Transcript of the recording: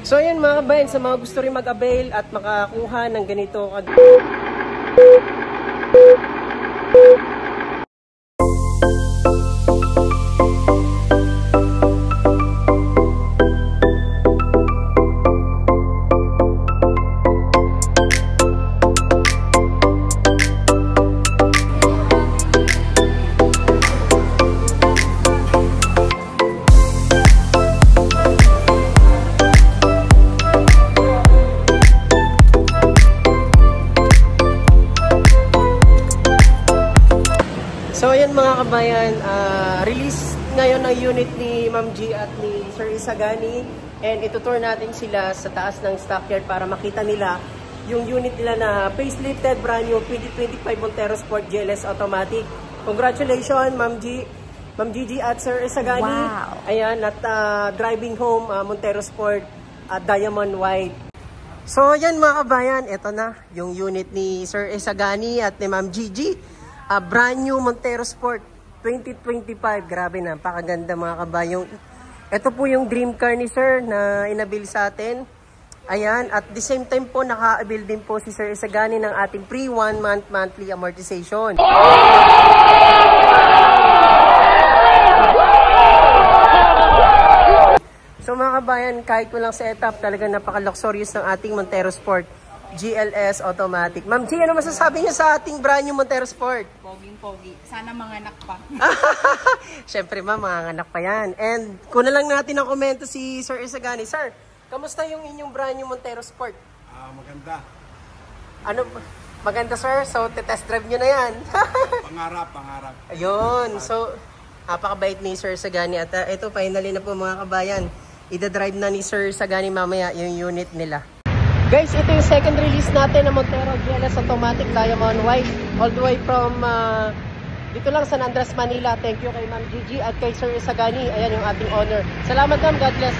So ayan mga kabayan, sa mga gusto rin mag-avail at makakuha ng ganito. So ayan mga kabayan, release ngayon ng unit ni Ma'am G at ni Sir Isagani, and itutour natin sila sa taas ng stockyard para makita nila yung unit nila na facelifted brand new 2025 Montero Sport GLS automatic. Congratulations Ma'am G, Ma'am Gigi at Sir Isagani. Wow. Ayan, at driving home Montero Sport Diamond White. So ayan mga kabayan, ito na yung unit ni Sir Isagani at ni Ma'am Gigi. Brand new Montero Sport 2025. Grabe, napakaganda mga kabayong. Ito po yung dream car ni Sir na inabil sa atin. Ayan, at the same time po naka-avail din po si Sir Isagani ng ating free 1 month monthly amortization. So mga kabayan, kahit walang setup, talagang napaka-luxurious ng ating Montero Sport GLS automatic. Ma'am G, ano masasabi niyo sa ating brand new Montero Sport? Poging-pogi. Sana manganak pa. Siyempre ma'am, manganak pa yan. And kuna lang natin ang komento si Sir Isagani. Sir, kamusta yung inyong brand new Montero Sport? Maganda. Ano? Maganda sir, so test drive nyo na yan. Pangarap. Ayun, so napakabait ni Sir Isagani. At ito, finally na po mga kabayan. Ida-drive na ni Sir Isagani mamaya yung unit nila. Guys, ito yung second release natin ng Montero GLS Automatic Diamond White. All the way from dito lang, San Andres, Manila. Thank you kay Ma'am Gigi at kay Sir Isagani. Ayan yung ating owner. Salamat ma'am, God bless.